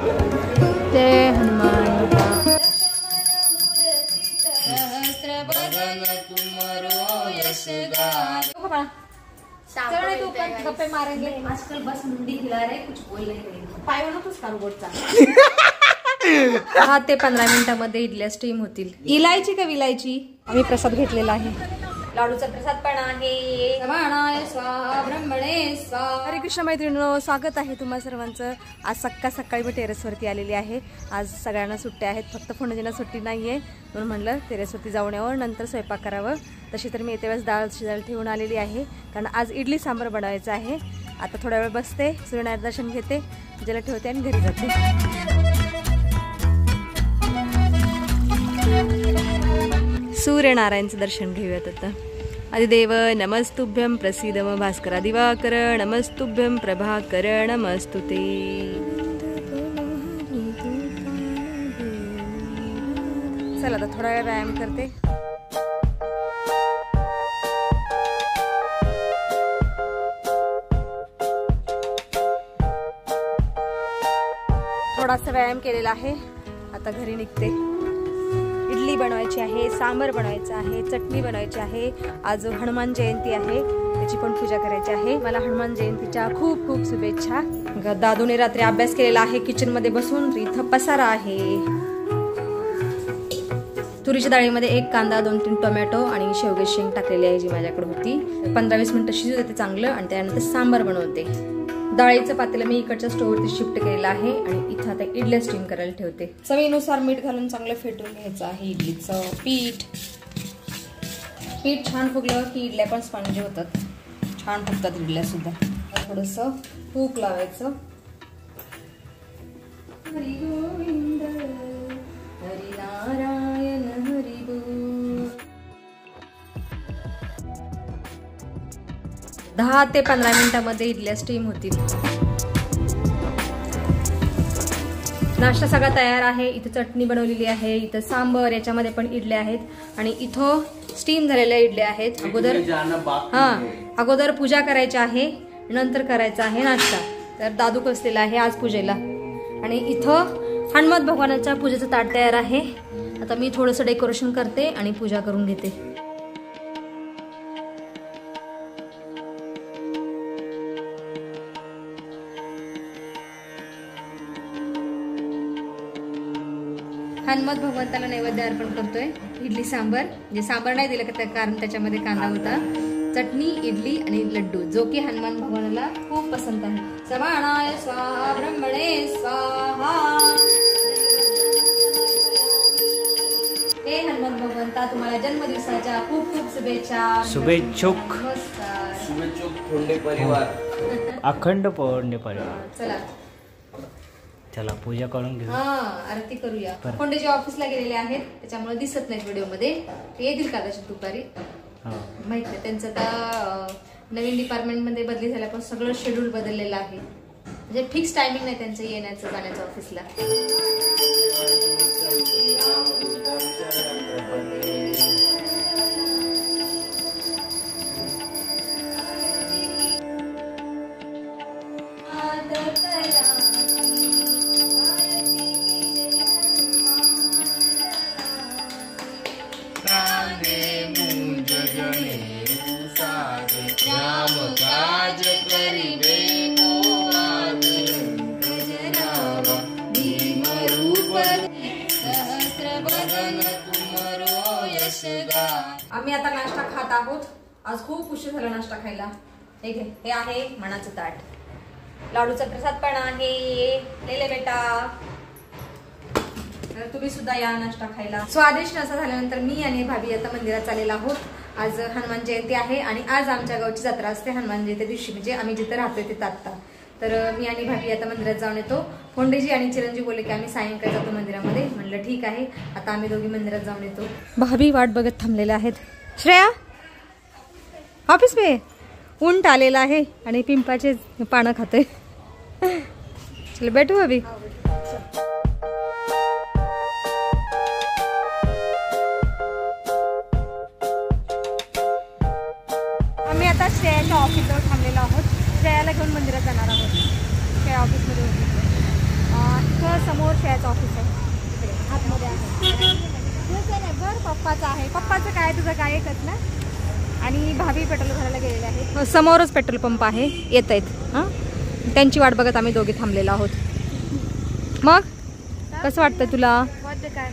जय हनुमान। गप्पे मारेंगे आजकल बस मुंडी खिला रहे कुछ बोल नहीं रहे पाय तूच का रोबोटचा 10 ते 15 मिनिटांमध्ये इडल्या स्टीम होतील। इलायची का विलायची? आम्ही प्रसाद घेतलेला आहे, लाडूचा प्रसाद पण आहे। ब्रह्मणे स्वाहा। हरे कृष्ण मैत्रिणींनो, स्वागत आहे तुम्हा सर्वांचं। आज सकाळी मी टेरेसवरती आलेली आहे। आज सगळ्यांना सुट्ट्या आहेत, फक्त फोनजींना सुट्टी नाहीये, म्हणून म्हणलं टेरेसवरती जाऊन यावं, नंतर स्वयंपाक करावं। तशी तर मी येते वेळेस डाळ शिजायला ठेवून आलेली आहे, कारण आज इडली सांबार बनवायचं आहे। आता थोडा वेळ बसते, सूर्यनारायण दर्शन घेते, पूजेला ठेवते आणि घरी जाते। सूर्यनारायणचं दर्शन घेऊयात आता। आदिदेव नमस्तुभ्यं प्रसीदम भास्करा दिवाकर नमस्तुभ्यं प्रभाकर नमस्तुते। चला आता थोडा वेळ व्यायाम करते। थोडासा व्यायाम केलेला आहे, आता घरी निघते। इडली बनवायची आहे, सांबर बनवायचं आहे, चटणी बनवायची आहे। आज हनुमान जयंती आहे, त्याची पण पूजा करायची आहे। मला हनुमान जयंतीच्या खूप खूप शुभेच्छा। दादूने रात्री अभ्यास केलेला आहे किचन मध्ये बसून, इथं पसारा आहे। तुरीच्या डाळीमध्ये 1 कांदा 2-3 टोमॅटो आणि शेवगे शेंग टाकलेली आहे, जी माझ्याकडे होती। 15-20 मिनिटं शिजू देते चांगलं आणि त्यानंतर सांबर बनवते। डाळीचं पातेलं मी इकडच्या स्टोवरती शिफ्ट केलेलं आहे आणि इथं आता इडल्या स्टीम करायला ठेवते। चवीनुसार मीठ घालून चांगलं फेटून घ्यायचं आहे इडलीचं पीठ। पीठ छान फुगलं की इडल्या पण स्पंजी होतात, छान फुगतात इडल्या सुद्धा। थोडंसं तूप लावायचं। हरी गोविंद हरी नारायण हरी बोल। 10 ते 15 मिनिटांमध्ये इडल्या स्टीम होतील। नाश्ता सगळा तयार आहे। इथे चटणी बनवलेली आहे, इथं सांबर, याच्यामध्ये पण इडल्या आहेत आणि इथं स्टीम झालेल्या इडल्या आहेत। अगोदर पूजा करायची आहे, नंतर करायचा आहे नाश्ता। तर दादू कसलेला आहे आज पूजेला आणि इथं हनुमत भगवानाच्या पूजेचं ताट तयार आहे। आता मी थोडंसं डेकोरेशन करते आणि पूजा करून घेते। हनुमत भगवंताला नैवेद्य अर्पण करतोय। इडली सांबर, म्हणजे सांबर नाही दिलं का कारण त्याच्यामध्ये कांदा होता, चटणी, इडली आणि लड्डू, जो की हनुमान भगवानाला खूप पसंत आहे। सवाणाय स्वाहा ब्रह्मणे स्वाहा। हे हनुमत भगवंता, तुम्हाला जन्मदिवसाच्या खूप खूप शुभेच्छा। शुभेच्छुक फोंडे परिवार, अखंड फोंडे परिवार। चला पूजा करून घेऊ, आरती करूया। फोंडेजी ऑफिसला गेलेले आहेत, त्याच्यामुळे दिसत नाही व्हिडिओ मध्ये, येतील कदाचित दुपारी, माहित नाही। त्यांचं आता नवीन डिपार्टमेंट मध्ये बदली झाल्यापासून सगळं शेड्यूल बदललेलं आहे, म्हणजे फिक्स टायमिंग नाही त्यांचं येण्याचं जाण्याचं ऑफिसला। आम्ही आता नाश्ता खात आहोत। आज खूप उशीर झाला नाश्ता खायला। हे आहे मनाचं ताट, लाडूचा प्रसाद पण आहे, लेले बेटा, तर तुम्ही सुद्धा या नाश्ता खायला। स्वादिष्ट नाश्ता झाल्यानंतर मी आणि भाभी आता मंदिरात चाललेलो आहोत। आज हनुमान जयंती आहे आणि आज आमच्या गावची जत्रा असते हनुमान जयंती दिवशी, म्हणजे आम्ही जिथे राहतोय तिथे आता। तर मी आणि भाभी आता मंदिरात जाऊन येतो। फोंडेजी आणि चिरंजी बोलले की आम्ही सायंकाळी जातो मंदिरामध्ये, म्हणलं ठीक आहे। आता आम्ही दोघी मंदिरात जाऊन येतो। भाभी वाट बघत थांबलेल्या आहेत। श्रेया ऑफिस में उंट आलेला आहे आणि पिंपाचे पानं खाते। चल बैठो भाभी। आम्ही आता श्रेयाच्या ऑफिसवर थांबलेलो आहोत। श्रेयाला घेऊन मंदिरात जाणार आहोत। श्रेया ऑफिसमध्ये होती, श्रेयाचं ऑफिस आहे तिकडे आतमध्ये आहे. बरं पप्पाचं आहे. पप्पाचं काय तुझं काय एकच ना. आणि भाभी पेट्रोल भरायला गेलेले आहे. समोरच पेट्रोल पंप आहे. येत आहेत हां. त्यांची वाट बघत आम्ही दोघे थांबलेलो आहोत. मग कसं वाटतं तुला? बहुत बेकार.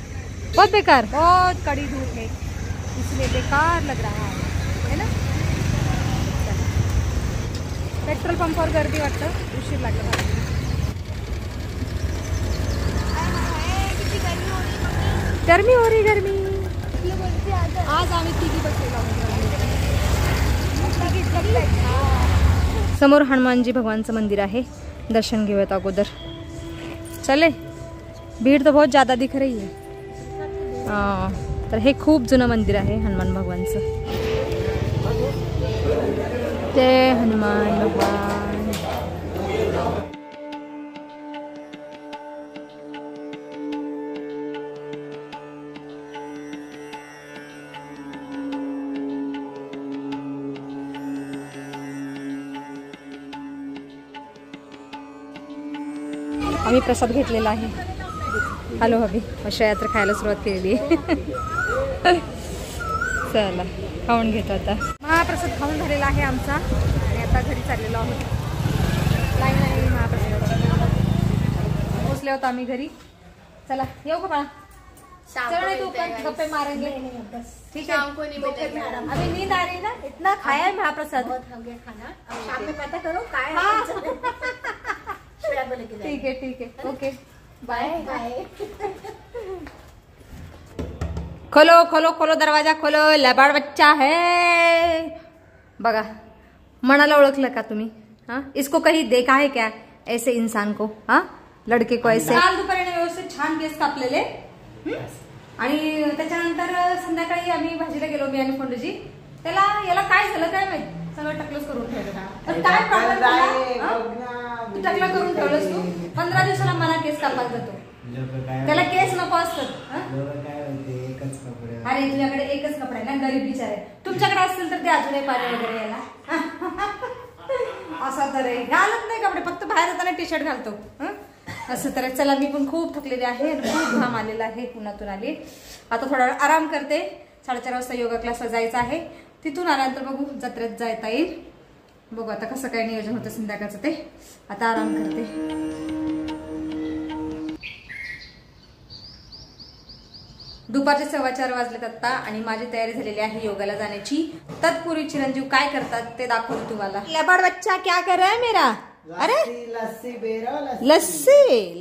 बहुत बेकार. बहुत कड़ी धूप है इसलिए बेकार लग रहा है ना. पेट्रोल पंपावर गर्दी वाटतं. उशीर लागला मला. गर्मी हो रही गर्मी. आज आम्ही तिघी बसलेलो आहोत. समोर हनुमानजी भगवानचं मंदिर आहे. दर्शन घेऊयात अगोदर. चले. भीड़ तो बहुत ज़्यादा दिख रही है. हाँ तर हे खूप जुनं मंदिर आहे हनुमान भगवानचं. जय हनुमान भगवान. आम्ही प्रसाद घेतलेला आहे. हॅलो हवी श्रेया तर खायला सुरुवात केलेली आहे. चला खाऊन घेतो आता. महाप्रसाद खाऊन झालेला आहे आमचा आणि आता घरी चाललेलो आहोत. लाईन आहे महाप्रसाद. पोचले होतो आम्ही घरी. चला येऊ का बाळा? चल तू गप्पे मारेंगे. ठीक है अभी नींद आ रही ना. इतना खाया है महाप्रसाद. शाम में पता करो ठीक है ओके बाय बाय. खोलो खोलो खोलो दरवाजा खोलो. लबाड बच्चा है. बघा मनाला ओळखलं का तुम्ही? हाँ इसको कहीं देखा है क्या ऐसे इंसान को? हाँ लड़के को ऐसे. काल दुपारी व्यवस्थित छान केस कापलेले आणि त्याच्यानंतर संध्याकाळी आम्ही भाजीला गेलो. मी आणि फोंडूजी. त्याला याला काय झालं काय माहिती. सगळं टकलच करून ठेवलं. काय प्रॉब्लेम टकला करून ठेवलंस तू. 15 दिवसाला मला केस कापायला जातो. त्याला केस नको असतात. अरे तुझ्याकडे एकच कपडा आहे ना. गरीब बिचारे. तुमच्याकडे असतील तर ते अजूनही पाणी वगैरे याला. असा तर घालत नाही कपडे. फक्त बाहेर जाताना टी शर्ट घालतो. असं तर चला मी पण खूप थकलेली आहे. खूप घाम आलेला आहे. पुण्यातून आली. आता थोडा वेळ आराम करते. 4:30 वाजता योगा क्लासला जायचं आहे. तिथून आल्यानंतर बघू जत्रेत जाता येईल. बघू आता कसं काय नियोजन होतं संध्याकाळचं ते. आता आराम करते. दुपारचे 4:15 वाजलेत आता आणि माझी तयारी झालेली आहे योगाला जाण्याची. तत्पूर्वी चिरंजीव काय करतात ते दाखवतो तुम्हाला. लबाड बच्चा क्या कर रहा है मेरा. अरे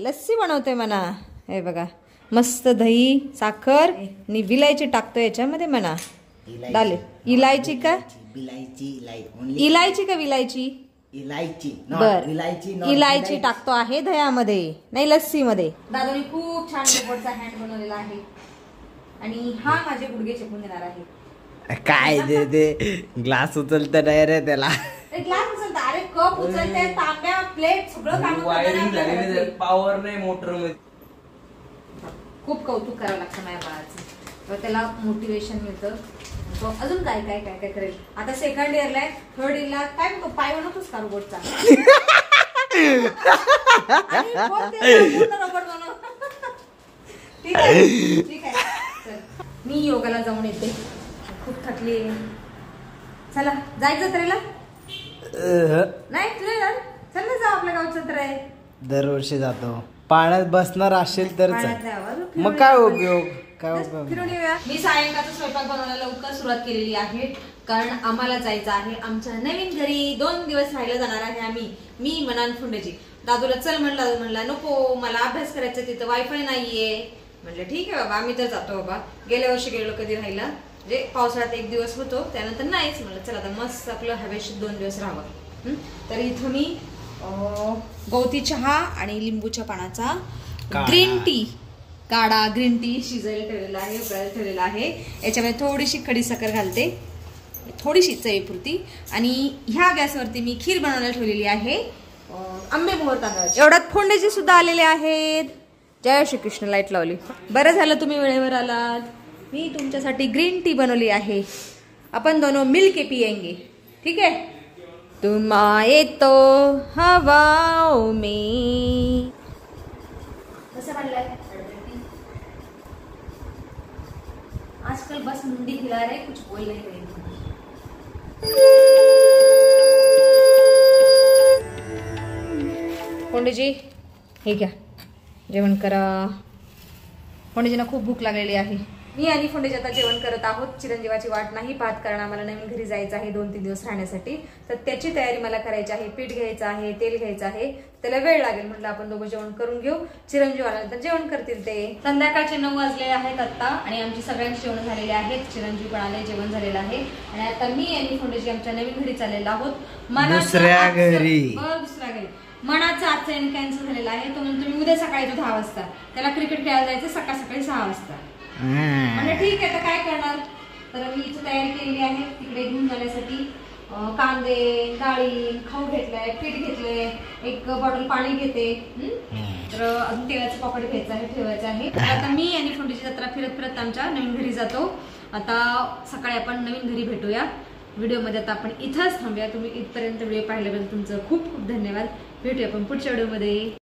लस्सी बनवते म्हणा. हे बघा मस्त दही साखर आणि विलायची टाकतो याच्यामध्ये म्हणा. डाले इलायची का इलायची का विलायची. बर इलायची टाकतो आहे दह्यामध्ये नाही लस्सी मध्ये. दादानी खूप छान रोबोटचा हँड बनवलेला आहे आणि हा माझे गुडघे चेपून देणार आहे. काय ते ग्लास उचलत नाही रे त्याला. ग्लास उचलता. अरे कप उचलते तांब्या प्लेट सगळं काम. पॉवर नाही मोटर मध्ये. खूप कौतुक करावं लागतं माझ्या बाळाचं. त्याला मोटिवेशन मिळतं. अजून काय काय काय काय करेल. आता सेकंड इयरला आहे. थर्ड इयरला काय म्हणतो पाय बनवतोस का रोबोटचा. रोबोट बनव. ठीक आहे मी योगाला जाऊन येते. खूप थकली. चला जायचं जत्रेला. नाही तुला चल ना जाऊ. आपल्या गावचं जत्रा आहे. दरवर्षी जातो. पाण्यात बसणार असेल तर मग काय उपयोग. फिरून येऊया. मी सायंकाळचा स्वयंपाक बनवायला लवकर सुरुवात केलेली आहे कारण आम्हाला जायचं आहे आमच्या नवीन घरी. 2 दिवस राहायला जाणार आहे आम्ही. मी मनान फुंडेची. दादूला चल म्हणला. म्हणला नको मला अभ्यास करायचा. तिथं वायफाय नाहीये. म्हणलं ठीक आहे बाबा आम्ही तर जातो बाबा. गेल्या वर्षी गेलो कधी राहिला म्हणजे पावसाळ्यात 1 दिवस होतो त्यानंतर नाहीच. म्हणलं चला आता मस्त आपलं हवेशीर 2 दिवस राहावं. तर इथं मी गवती चहा आणि लिंबूच्या पानाचा ग्रीन टी काढा ग्रीन टी शिजायला ठेवलेला आहे. उकळायला ठेवलेला आहे. याच्यामध्ये थोडीशी खडीसाखर घालते. थोडीशी चवीपुरती. आणि ह्या गॅसवरती मी खीर बनवायला ठेवलेली आहे आंबे मोहर तांदळाची. एवढ्यात फोंडेजी सुद्धा आलेले आहेत. जय श्री कृष्ण. लाईट लावली. बरं झालं तुम्ही वेळेवर आलात. मी तुमच्यासाठी ग्रीन टी बनवली आहे. अपन दोनों मिलके पिएंगे. ठीक है. तुम आए तो हवाओं में कसं वाटलंय आजकल बस मुंडी हिला रहे कुछ बोल नहीं रही। पंडितजी हे घ्या जेवण करा। पंडितजींना खूप भूक लागलेली आहे। मी आणि फोंडेजी आता जेवण करत आहोत। चिरंजीवाची वाट नाही पाहत कारण आम्हाला नवीन घरी जायचं आहे 2-3 दिवस राहण्यासाठी। तर त्याची तयारी मला करायची आहे। पीठ घ्यायचं आहे, तेल घ्यायचं आहे, त्याला वेळ लागेल। म्हटलं आपण दोघं जेवण करून घेऊ, चिरंजीव आल्यानंतर जेवण करतील ते। संध्याकाळचे 9 वाजले आहेत आता आणि आमची सगळ्यांची जेवण झालेले आहेत। चिरंजीव पण आले, जेवण झालेलं आहे आणि आता मी आणि फोंडेजी आमच्या नवीन घरी चाललेलो आहोत। दुसऱ्या घरी मनाचा आजचा कॅन्सल झालेला आहे। तो म्हणतो मी उद्या सकाळी 10 वाजता, त्याला क्रिकेट खेळायला जायचं सकाळी 6 वाजता। म्हणजे ठीक आहे तर काय करणार। तर मी इथे तयारी केलेली आहे तिकडे घेऊन जाण्यासाठी। कांदे, डाळी, खाऊ घेतलाय, पीठ घेतलंय, 1 बॉटल पाणी घेते। तर अजून तेलाचं पॉकेट घ्यायचं आहे, ठेवायचं आहे। आता मी आणि फोंडीची जत्रा फिरत फिरत आमच्या नवीन घरी जातो। आता सकाळी आपण नवीन घरी भेटूया। व्हिडिओमध्ये आता आपण इथंच थांबूया। तुम्ही इथपर्यंत व्हिडिओ पाहिल्याबद्दल तुमचं खूप खूप धन्यवाद। भेटूया आपण पुढच्या व्हिडिओमध्ये।